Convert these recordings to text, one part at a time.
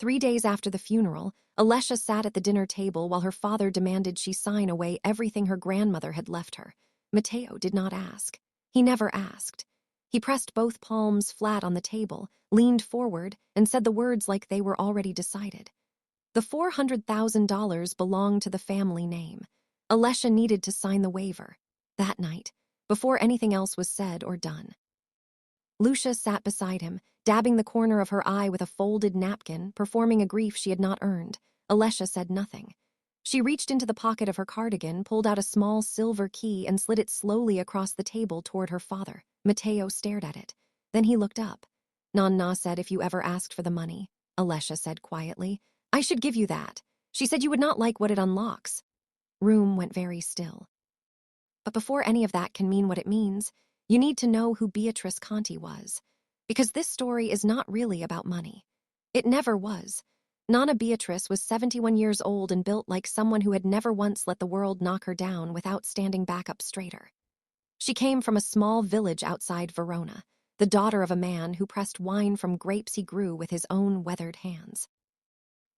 3 days after the funeral, Alessia sat at the dinner table while her father demanded she sign away everything her grandmother had left her. Matteo did not ask. He never asked. He pressed both palms flat on the table, leaned forward, and said the words like they were already decided. The $400,000 belonged to the family name. Alessia needed to sign the waiver. That night, before anything else was said or done. Lucia sat beside him, dabbing the corner of her eye with a folded napkin, performing a grief she had not earned. Alessia said nothing. She reached into the pocket of her cardigan, pulled out a small silver key, and slid it slowly across the table toward her father. Matteo stared at it. Then he looked up. Nonna said if you ever asked for the money, Alessia said quietly, I should give you that. She said you would not like what it unlocks. Room went very still. But before any of that can mean what it means, you need to know who Beatrice Conti was. Because this story is not really about money. It never was. Nonna Beatrice was 71 years old and built like someone who had never once let the world knock her down without standing back up straighter. She came from a small village outside Verona, the daughter of a man who pressed wine from grapes he grew with his own weathered hands.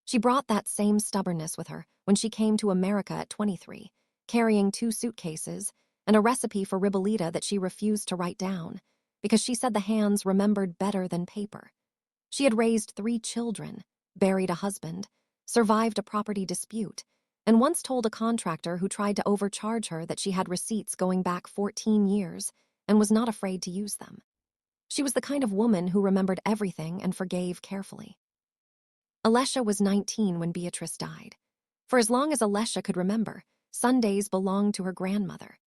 She brought that same stubbornness with her when she came to America at 23, carrying 2 suitcases and a recipe for ribollita that she refused to write down because she said the hands remembered better than paper. She had raised 3 children, buried a husband, survived a property dispute, and once told a contractor who tried to overcharge her that she had receipts going back 14 years and was not afraid to use them. She was the kind of woman who remembered everything and forgave carefully. Alessia was 19 when Beatrice died. For as long as Alessia could remember, Sundays belonged to her grandmother.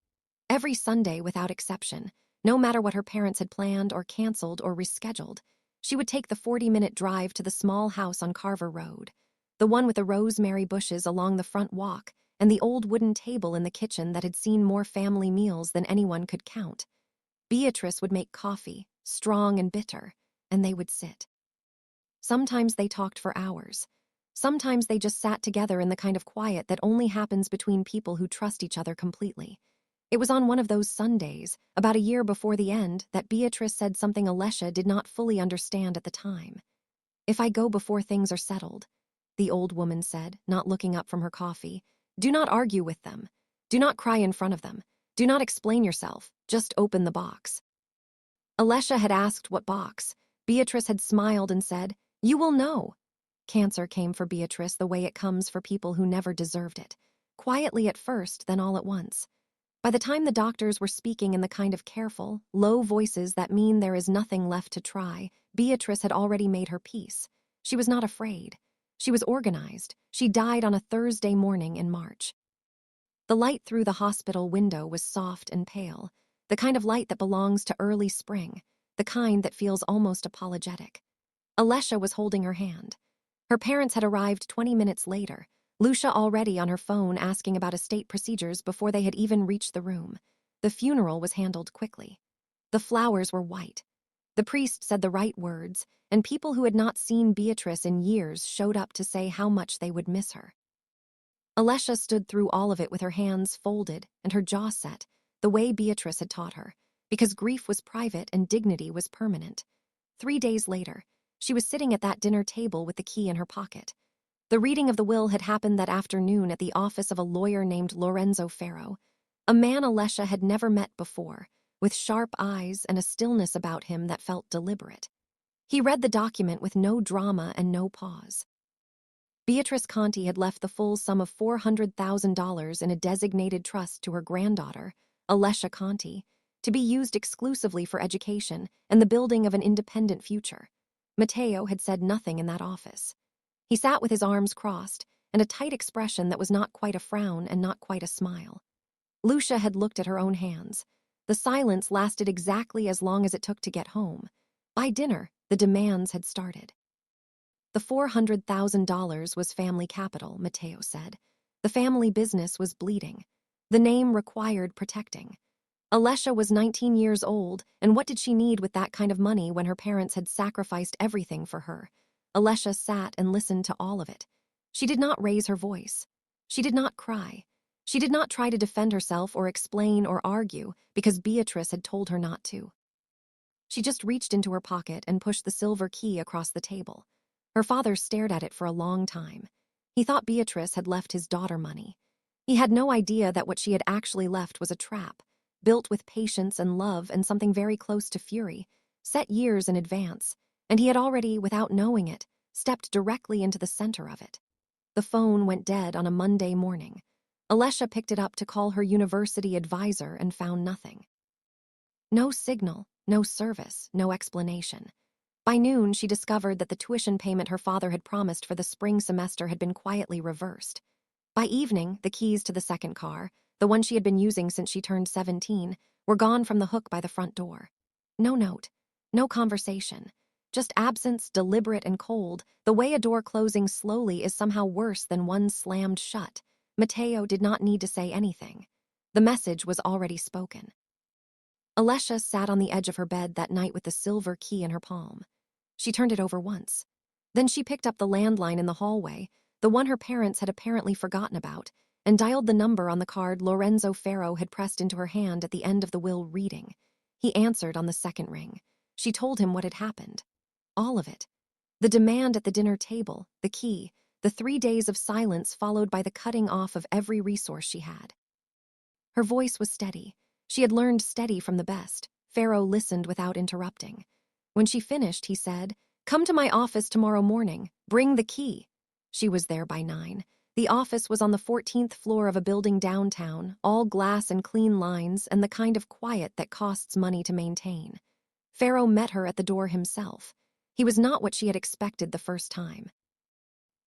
Every Sunday without exception, no matter what her parents had planned or canceled or rescheduled, she would take the 40-minute drive to the small house on Carver Road, the one with the rosemary bushes along the front walk and the old wooden table in the kitchen that had seen more family meals than anyone could count. Beatrice would make coffee, strong and bitter, and they would sit. Sometimes they talked for hours. Sometimes they just sat together in the kind of quiet that only happens between people who trust each other completely. It was on one of those Sundays, about a year before the end, that Beatrice said something Alessia did not fully understand at the time. If I go before things are settled, the old woman said, not looking up from her coffee, do not argue with them. Do not cry in front of them. Do not explain yourself. Just open the box. Alessia had asked what box. Beatrice had smiled and said, you will know. Cancer came for Beatrice the way it comes for people who never deserved it. Quietly at first, then all at once. By the time the doctors were speaking in the kind of careful, low voices that mean there is nothing left to try, Beatrice had already made her peace. She was not afraid. She was organized. She died on a Thursday morning in March. The light through the hospital window was soft and pale, the kind of light that belongs to early spring, the kind that feels almost apologetic. Alessia was holding her hand. Her parents had arrived 20 minutes later, Lucia already on her phone asking about estate procedures before they had even reached the room. The funeral was handled quickly. The flowers were white. The priest said the right words, and people who had not seen Beatrice in years showed up to say how much they would miss her. Alessia stood through all of it with her hands folded and her jaw set, the way Beatrice had taught her, because grief was private and dignity was permanent. 3 days later, she was sitting at that dinner table with the key in her pocket. The reading of the will had happened that afternoon at the office of a lawyer named Lorenzo Ferro, a man Alessia had never met before, with sharp eyes and a stillness about him that felt deliberate. He read the document with no drama and no pause. Beatrice Conti had left the full sum of $400,000 in a designated trust to her granddaughter, Alessia Conti, to be used exclusively for education and the building of an independent future. Matteo had said nothing in that office. He sat with his arms crossed and a tight expression that was not quite a frown and not quite a smile. Lucia had looked at her own hands. The silence lasted exactly as long as it took to get home. By dinner, the demands had started. The $400,000 was family capital, Matteo said. The family business was bleeding. The name required protecting. Alessia was 19 years old, and what did she need with that kind of money when her parents had sacrificed everything for her? Alessia sat and listened to all of it. She did not raise her voice. She did not cry. She did not try to defend herself or explain or argue because Beatrice had told her not to. She just reached into her pocket and pushed the silver key across the table. Her father stared at it for a long time. He thought Beatrice had left his daughter money. He had no idea that what she had actually left was a trap, built with patience and love and something very close to fury, set years in advance, and he had already, without knowing it, stepped directly into the center of it. The phone went dead on a Monday morning. Alesha picked it up to call her university advisor and found nothing. No signal, no service, no explanation. By noon, she discovered that the tuition payment her father had promised for the spring semester had been quietly reversed. By evening, the keys to the second car, the one she had been using since she turned 17, were gone from the hook by the front door. No note, no conversation, just absence, deliberate and cold, the way a door closing slowly is somehow worse than one slammed shut. Mateo did not need to say anything. The message was already spoken. Alesha sat on the edge of her bed that night with the silver key in her palm. She turned it over once. Then she picked up the landline in the hallway, the one her parents had apparently forgotten about, and dialed the number on the card Lorenzo Ferro had pressed into her hand at the end of the will reading. He answered on the second ring. She told him what had happened. All of it. The demand at the dinner table, the key, the 3 days of silence followed by the cutting off of every resource she had. Her voice was steady. She had learned steady from the best. Ferro listened without interrupting. When she finished, he said, "Come to my office tomorrow morning. Bring the key." She was there by 9. The office was on the 14th floor of a building downtown, all glass and clean lines and the kind of quiet that costs money to maintain. Ferro met her at the door himself. He was not what she had expected the first time.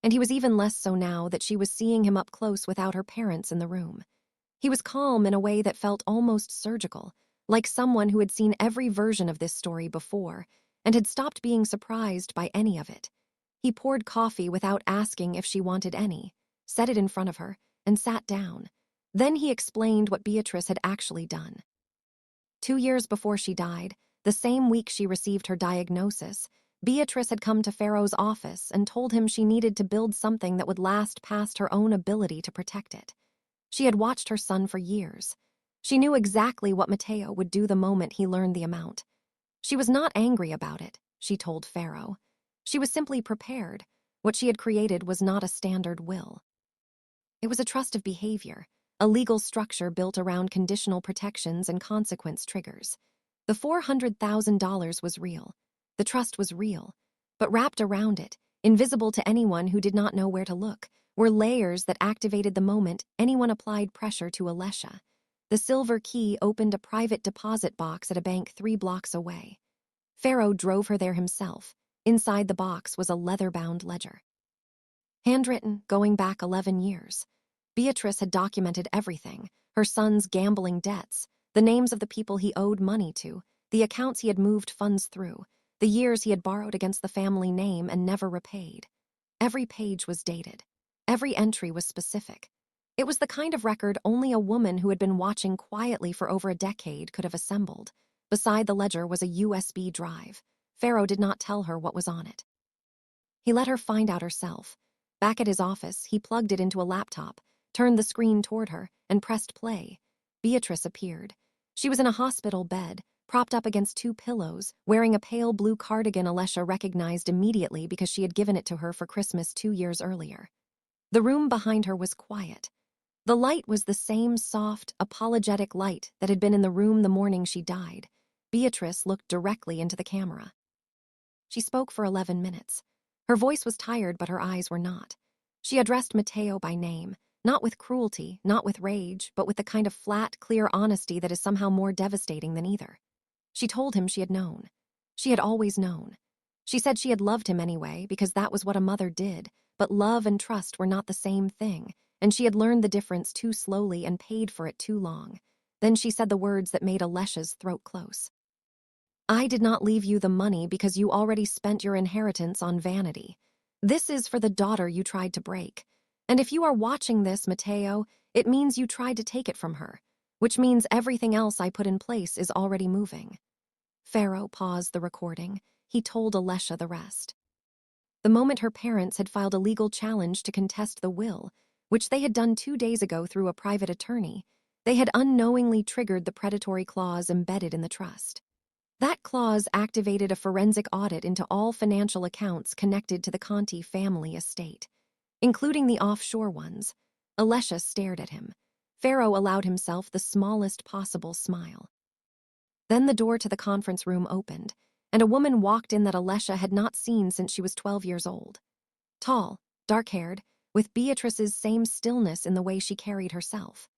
And he was even less so now that she was seeing him up close without her parents in the room. He was calm in a way that felt almost surgical, like someone who had seen every version of this story before and had stopped being surprised by any of it. He poured coffee without asking if she wanted any, set it in front of her, and sat down. Then he explained what Beatrice had actually done. 2 years before she died, the same week she received her diagnosis, Beatrice had come to Ferro's office and told him she needed to build something that would last past her own ability to protect it. She had watched her son for years. She knew exactly what Mateo would do the moment he learned the amount. She was not angry about it, she told Ferro. She was simply prepared. What she had created was not a standard will. It was a trust of behavior, a legal structure built around conditional protections and consequence triggers. The $400,000 was real. The trust was real. But wrapped around it, invisible to anyone who did not know where to look, were layers that activated the moment anyone applied pressure to Alesha. The silver key opened a private deposit box at a bank 3 blocks away. Ferro drove her there himself. Inside the box was a leather-bound ledger. Handwritten, going back 11 years. Beatrice had documented everything, her son's gambling debts, the names of the people he owed money to, the accounts he had moved funds through, the years he had borrowed against the family name and never repaid. Every page was dated. Every entry was specific. It was the kind of record only a woman who had been watching quietly for over a decade could have assembled. Beside the ledger was a USB drive. Ferro did not tell her what was on it. He let her find out herself. Back at his office, he plugged it into a laptop, turned the screen toward her, and pressed play. Beatrice appeared. She was in a hospital bed, propped up against 2 pillows, wearing a pale blue cardigan Alesha recognized immediately because she had given it to her for Christmas 2 years earlier. The room behind her was quiet. The light was the same soft, apologetic light that had been in the room the morning she died. Beatrice looked directly into the camera. She spoke for 11 minutes. Her voice was tired, but her eyes were not. She addressed Mateo by name, not with cruelty, not with rage, but with the kind of flat, clear honesty that is somehow more devastating than either. She told him she had known. She had always known. She said she had loved him anyway, because that was what a mother did, but love and trust were not the same thing, and she had learned the difference too slowly and paid for it too long. Then she said the words that made Alesha's throat close. "I did not leave you the money because you already spent your inheritance on vanity. This is for the daughter you tried to break. And if you are watching this, Mateo, it means you tried to take it from her, which means everything else I put in place is already moving." Ferro paused the recording. He told Alesha the rest. The moment her parents had filed a legal challenge to contest the will, which they had done 2 days ago through a private attorney, they had unknowingly triggered the predatory clause embedded in the trust. That clause activated a forensic audit into all financial accounts connected to the Conti family estate, including the offshore ones. Alesha stared at him. Pharaoh allowed himself the smallest possible smile. Then the door to the conference room opened, and a woman walked in that Alesha had not seen since she was 12 years old. Tall, dark-haired, with Beatrice's same stillness in the way she carried herself.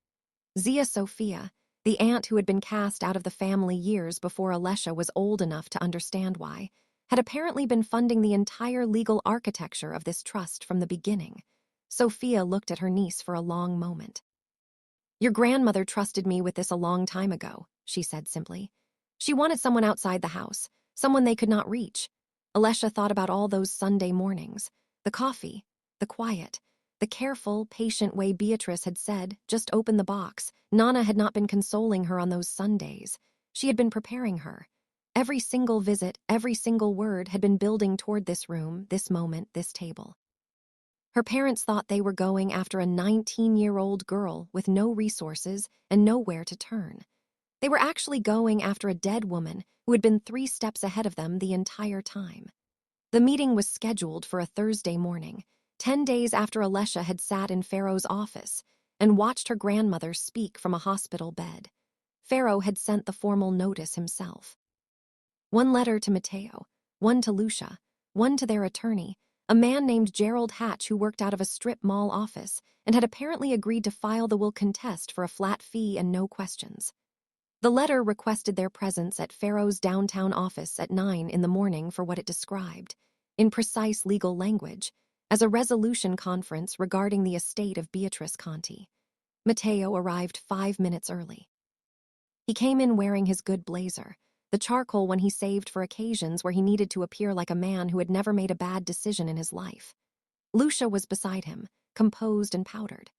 Zia Sophia, the aunt who had been cast out of the family years before Alesha was old enough to understand why, had apparently been funding the entire legal architecture of this trust from the beginning. Sophia looked at her niece for a long moment. "Your grandmother trusted me with this a long time ago," she said simply. "She wanted someone outside the house, someone they could not reach." Alesha thought about all those Sunday mornings, the coffee, the quiet, the careful, patient way Beatrice had said, "Just open the box." Nana had not been consoling her on those Sundays. She had been preparing her. Every single visit, every single word had been building toward this room, this moment, this table. Her parents thought they were going after a 19-year-old girl with no resources and nowhere to turn. They were actually going after a dead woman who had been 3 steps ahead of them the entire time. The meeting was scheduled for a Thursday morning, 10 days after Alesha had sat in Pharaoh's office and watched her grandmother speak from a hospital bed. Pharaoh had sent the formal notice himself. One letter to Matteo, one to Lucia, one to their attorney, a man named Gerald Hatch who worked out of a strip mall office and had apparently agreed to file the will contest for a flat fee and no questions. The letter requested their presence at Pharaoh's downtown office at 9 in the morning for what it described, in precise legal language, as a resolution conference regarding the estate of Beatrice Conti. Matteo arrived 5 minutes early. He came in wearing his good blazer, the charcoal one he saved for occasions where he needed to appear like a man who had never made a bad decision in his life. Lucia was beside him, composed and powdered.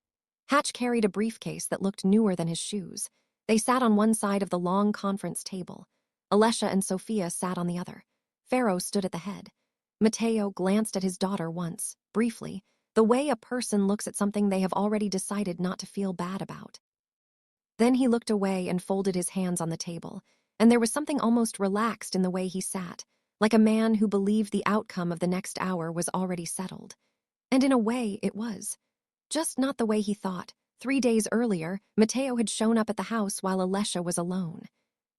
Hatch carried a briefcase that looked newer than his shoes. They sat on one side of the long conference table. Alesha and Sophia sat on the other. Pharaoh stood at the head. Matteo glanced at his daughter once, briefly, the way a person looks at something they have already decided not to feel bad about. Then he looked away and folded his hands on the table, and there was something almost relaxed in the way he sat, like a man who believed the outcome of the next hour was already settled. And in a way, it was. Just not the way he thought. 3 days earlier, Matteo had shown up at the house while Alesha was alone.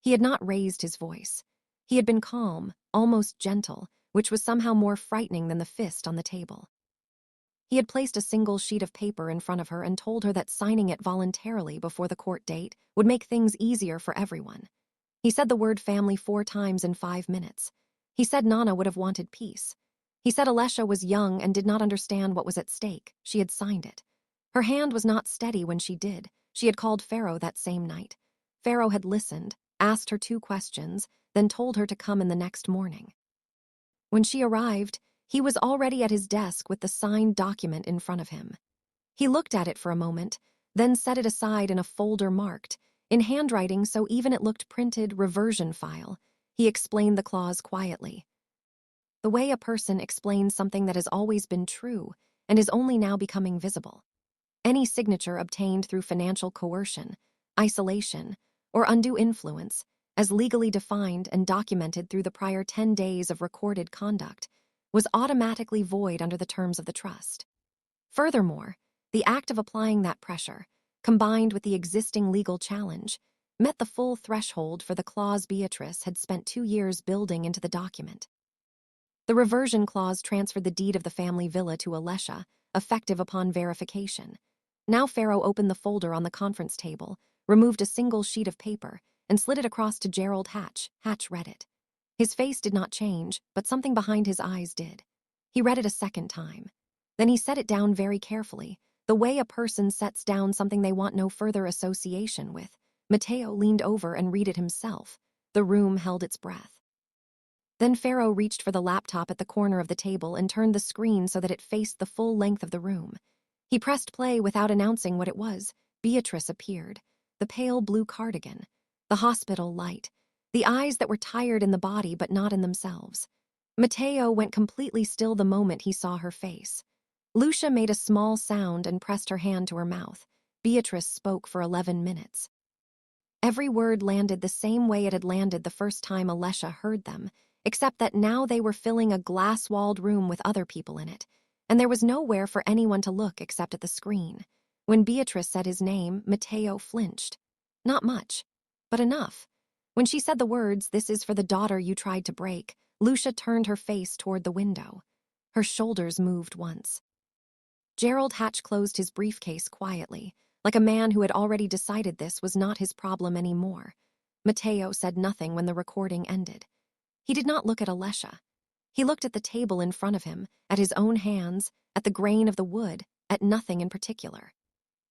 He had not raised his voice. He had been calm, almost gentle, which was somehow more frightening than the fist on the table. He had placed a single sheet of paper in front of her and told her that signing it voluntarily before the court date would make things easier for everyone. He said the word family 4 times in 5 minutes. He said Nana would have wanted peace. He said Alesha was young and did not understand what was at stake. She had signed it. Her hand was not steady when she did. She had called Pharaoh that same night. Pharaoh had listened, asked her 2 questions, then told her to come in the next morning. When she arrived, he was already at his desk with the signed document in front of him. He looked at it for a moment, then set it aside in a folder marked, in handwriting so even it looked printed, reversion file. He explained the clause quietly. The way a person explains something that has always been true and is only now becoming visible. Any signature obtained through financial coercion, isolation, or undue influence, as legally defined and documented through the prior 10 days of recorded conduct, was automatically void under the terms of the trust. Furthermore, the act of applying that pressure, combined with the existing legal challenge, met the full threshold for the clause Beatrice had spent 2 years building into the document. The reversion clause transferred the deed of the family villa to Alesha, effective upon verification. Now Pharaoh opened the folder on the conference table, removed a single sheet of paper, and slid it across to Gerald Hatch. Hatch read it. His face did not change, but something behind his eyes did. He read it a second time. Then he set it down very carefully, the way a person sets down something they want no further association with. Matteo leaned over and read it himself. The room held its breath. Then Pharaoh reached for the laptop at the corner of the table and turned the screen so that it faced the full length of the room. He pressed play without announcing what it was. Beatrice appeared. The pale blue cardigan. The hospital light. The eyes that were tired in the body but not in themselves. Matteo went completely still the moment he saw her face. Lucia made a small sound and pressed her hand to her mouth. Beatrice spoke for 11 minutes. Every word landed the same way it had landed the first time Alesha heard them, except that now they were filling a glass-walled room with other people in it, and there was nowhere for anyone to look except at the screen. When Beatrice said his name, Mateo flinched. Not much, but enough. When she said the words, "This is for the daughter you tried to break," Lucia turned her face toward the window. Her shoulders moved once. Gerald Hatch closed his briefcase quietly, like a man who had already decided this was not his problem anymore. Mateo said nothing when the recording ended. He did not look at Alesha. He looked at the table in front of him, at his own hands, at the grain of the wood, at nothing in particular.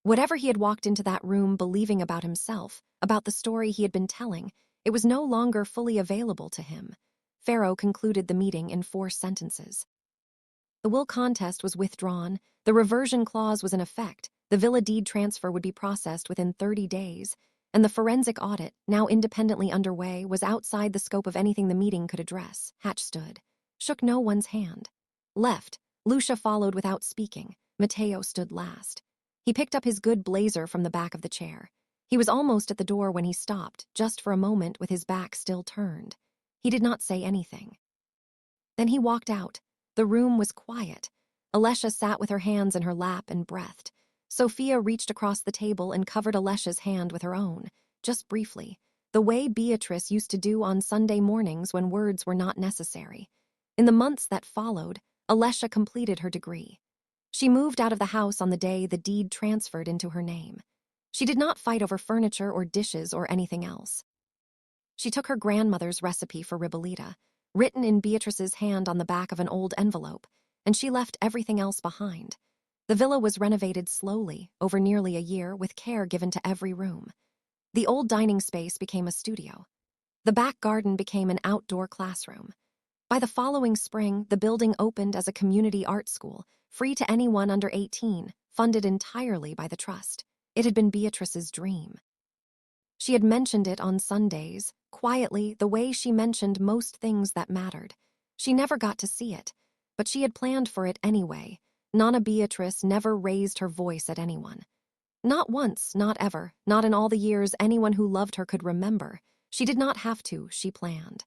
Whatever he had walked into that room believing about himself, about the story he had been telling, it was no longer fully available to him. Pharaoh concluded the meeting in 4 sentences. The will contest was withdrawn, the reversion clause was in effect, the villa deed transfer would be processed within 30 days, and the forensic audit, now independently underway, was outside the scope of anything the meeting could address. Hatch stood, shook no one's hand. Left, Lucia followed without speaking. Mateo stood last. He picked up his good blazer from the back of the chair. He was almost at the door when he stopped, just for a moment with his back still turned. He did not say anything. Then he walked out. The room was quiet. Alesha sat with her hands in her lap and breathed. Sophia reached across the table and covered Alesha's hand with her own, just briefly, the way Beatrice used to do on Sunday mornings when words were not necessary. In the months that followed, Alesha completed her degree. She moved out of the house on the day the deed transferred into her name. She did not fight over furniture or dishes or anything else. She took her grandmother's recipe for ribollita, written in Beatrice's hand on the back of an old envelope, and she left everything else behind. The villa was renovated slowly, over nearly a year, with care given to every room. The old dining space became a studio. The back garden became an outdoor classroom. By the following spring, the building opened as a community art school, free to anyone under 18, funded entirely by the trust. It had been Beatrice's dream. She had mentioned it on Sundays, quietly, the way she mentioned most things that mattered. She never got to see it, but she had planned for it anyway. Nana Beatrice never raised her voice at anyone. Not once, not ever, not in all the years anyone who loved her could remember. She did not have to, she planned.